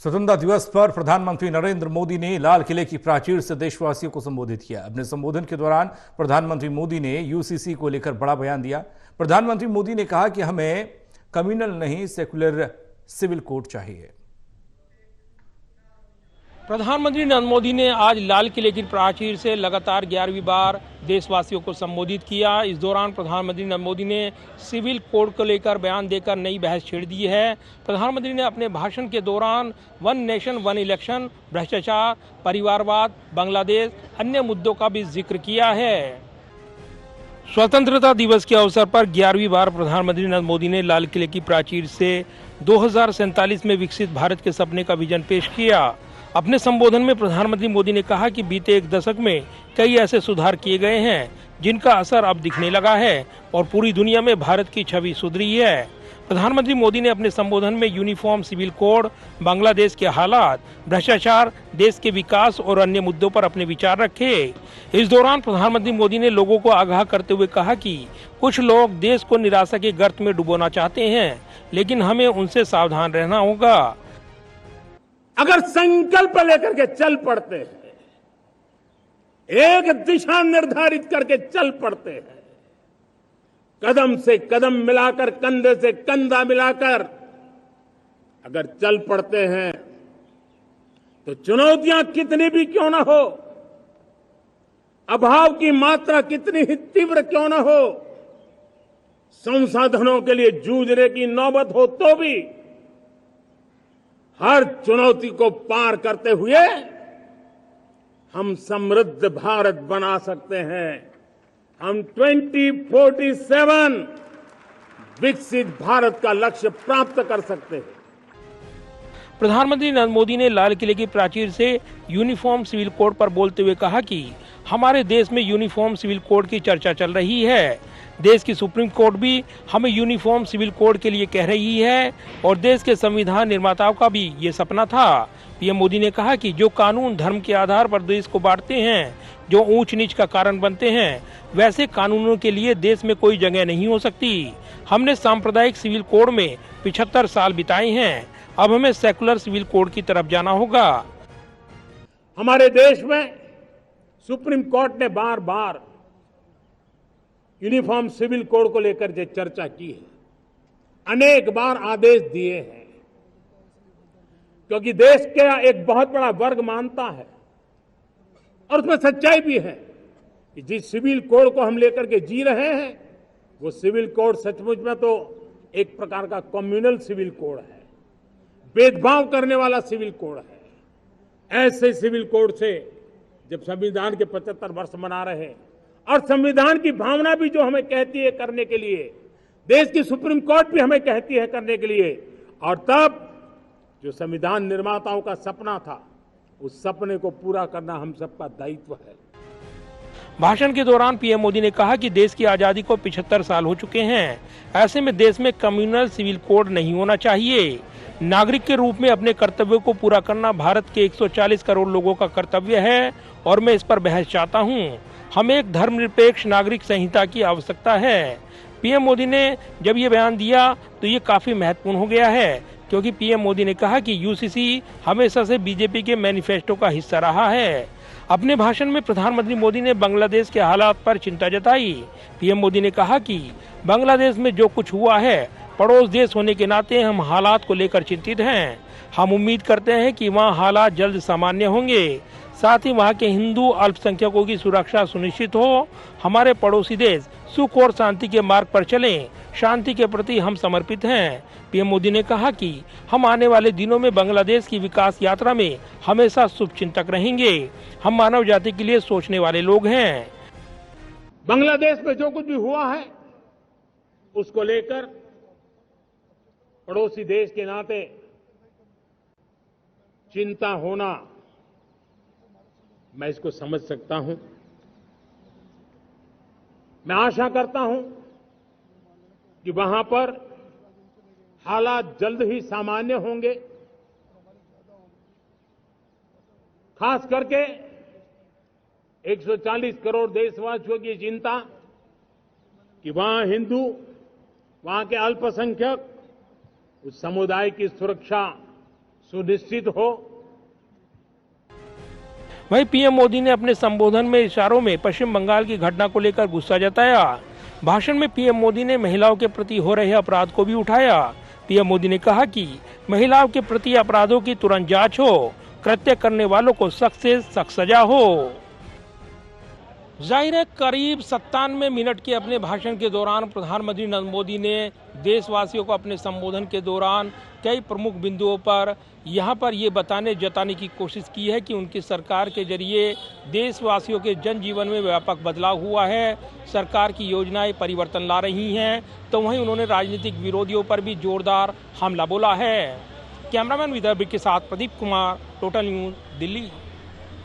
स्वतंत्रता दिवस पर प्रधानमंत्री नरेंद्र मोदी ने लाल किले की प्राचीर से देशवासियों को संबोधित किया। अपने संबोधन के दौरान प्रधानमंत्री मोदी ने यूसीसी को लेकर बड़ा बयान दिया। प्रधानमंत्री मोदी ने कहा कि हमें कम्युनल नहीं, सेकुलर सिविल कोड चाहिए। प्रधानमंत्री नरेंद्र मोदी ने आज लाल किले की प्राचीर से लगातार 11वीं बार देशवासियों को संबोधित किया। इस दौरान प्रधानमंत्री नरेंद्र मोदी ने सिविल कोड को लेकर बयान देकर नई बहस छेड़ दी है। प्रधानमंत्री ने अपने भाषण के दौरान वन नेशन वन इलेक्शन, भ्रष्टाचार, परिवारवाद, बांग्लादेश, अन्य मुद्दों का भी जिक्र किया है। स्वतंत्रता दिवस के अवसर पर 11वीं बार प्रधानमंत्री नरेंद्र मोदी ने लाल किले की प्राचीर से 2047 में विकसित भारत के सपने का विजन पेश किया। अपने संबोधन में प्रधानमंत्री मोदी ने कहा कि बीते एक दशक में कई ऐसे सुधार किए गए हैं जिनका असर अब दिखने लगा है और पूरी दुनिया में भारत की छवि सुधरी है। प्रधानमंत्री मोदी ने अपने संबोधन में यूनिफॉर्म सिविल कोड, बांग्लादेश के हालात, भ्रष्टाचार, देश के विकास और अन्य मुद्दों पर अपने विचार रखे। इस दौरान प्रधानमंत्री मोदी ने लोगों को आगाह करते हुए कहा कि कुछ लोग देश को निराशा के गर्त में डुबोना चाहते हैं, लेकिन हमें उनसे सावधान रहना होगा। अगर संकल्प लेकर के चल पड़ते हैं, एक दिशा निर्धारित करके चल पड़ते हैं, कदम से कदम मिलाकर, कंधे से कंधा मिलाकर अगर चल पड़ते हैं तो चुनौतियां कितनी भी क्यों ना हो, अभाव की मात्रा कितनी ही तीव्र क्यों ना हो, संसाधनों के लिए जूझने की नौबत हो तो भी हर चुनौती को पार करते हुए हम समृद्ध भारत बना सकते हैं। हम 2047 विकसित भारत का लक्ष्य प्राप्त कर सकते हैं। प्रधानमंत्री नरेंद्र मोदी ने लाल किले की प्राचीर से यूनिफॉर्म सिविल कोड पर बोलते हुए कहा कि हमारे देश में यूनिफॉर्म सिविल कोड की चर्चा चल रही है। देश की सुप्रीम कोर्ट भी हमें यूनिफॉर्म सिविल कोड के लिए कह रही है और देश के संविधान निर्माताओं का भी ये सपना था। पीएम मोदी ने कहा कि जो कानून धर्म के आधार पर देश को बांटते हैं, जो ऊंच नीच का कारण बनते हैं, वैसे कानूनों के लिए देश में कोई जगह नहीं हो सकती। हमने सांप्रदायिक सिविल कोड में 75 साल बिताए हैं, अब हमें सेकुलर सिविल कोड की तरफ जाना होगा। हमारे देश में सुप्रीम कोर्ट ने बार बार यूनिफॉर्म सिविल कोड को लेकर जो चर्चा की है, अनेक बार आदेश दिए हैं, क्योंकि देश का एक बहुत बड़ा वर्ग मानता है और उसमें सच्चाई भी है कि जिस सिविल कोड को हम लेकर के जी रहे हैं वो सिविल कोड सचमुच में तो एक प्रकार का कम्युनल सिविल कोड है, भेदभाव करने वाला सिविल कोड है। ऐसे सिविल कोड से जब संविधान के 75 वर्ष मना रहे हैं और संविधान की भावना भी जो हमें कहती है करने के लिए, देश की सुप्रीम कोर्ट भी हमें कहती है करने के लिए, और तब जो संविधान निर्माताओं का सपना था उस सपने को पूरा करना हम सबका दायित्व है। भाषण के दौरान पीएम मोदी ने कहा कि देश की आजादी को 75 साल हो चुके हैं। ऐसे में देश में कम्युनल सिविल कोड नहीं होना चाहिए। नागरिक के रूप में अपने कर्तव्यों को पूरा करना भारत के 140 करोड़ लोगों का कर्तव्य है और मैं इस पर बहस चाहता हूँ। हमें एक धर्मनिरपेक्ष नागरिक संहिता की आवश्यकता है। पीएम मोदी ने जब ये बयान दिया तो ये काफी महत्वपूर्ण हो गया है, क्योंकि पीएम मोदी ने कहा कि यूसीसी हमेशा से बीजेपी के मैनिफेस्टो का हिस्सा रहा है। अपने भाषण में प्रधानमंत्री मोदी ने बांग्लादेश के हालात पर चिंता जताई। पीएम मोदी ने कहा कि बांग्लादेश में जो कुछ हुआ है, पड़ोस देश होने के नाते हम हालात को लेकर चिंतित हैं। हम उम्मीद करते हैं कि वहाँ हालात जल्द सामान्य होंगे, साथ ही वहाँ के हिंदू अल्पसंख्यकों की सुरक्षा सुनिश्चित हो। हमारे पड़ोसी देश सुख और शांति के मार्ग पर चलें, शांति के प्रति हम समर्पित हैं। पीएम मोदी ने कहा कि हम आने वाले दिनों में बांग्लादेश की विकास यात्रा में हमेशा शुभचिंतक रहेंगे। हम मानव जाति के लिए सोचने वाले लोग हैं। बांग्लादेश में जो कुछ भी हुआ है उसको लेकर पड़ोसी देश के नाते चिंता होना, मैं इसको समझ सकता हूं। मैं आशा करता हूं कि वहां पर हालात जल्द ही सामान्य होंगे। खास करके 140 करोड़ देशवासियों की चिंता कि वहां हिंदू, वहां के अल्पसंख्यक, उस समुदाय की सुरक्षा सुनिश्चित हो। वहीं पीएम मोदी ने अपने संबोधन में इशारों में पश्चिम बंगाल की घटना को लेकर गुस्सा जताया। भाषण में पीएम मोदी ने महिलाओं के प्रति हो रहे अपराध को भी उठाया। पीएम मोदी ने कहा कि महिलाओं के प्रति अपराधों की तुरंत जांच हो, कृत्य करने वालों को सख्त से सख्त सजा हो। जाहिर है, करीब 97 मिनट के अपने भाषण के दौरान प्रधानमंत्री नरेंद्र मोदी ने देशवासियों को अपने संबोधन के दौरान कई प्रमुख बिंदुओं पर यहां पर ये जताने की कोशिश की है कि उनकी सरकार के जरिए देशवासियों के जनजीवन में व्यापक बदलाव हुआ है, सरकार की योजनाएं परिवर्तन ला रही हैं। तो वहीं उन्होंने राजनीतिक विरोधियों पर भी जोरदार हमला बोला है। कैमरामैन विदर्भ के साथ प्रदीप कुमार, टोटल न्यूज, दिल्ली।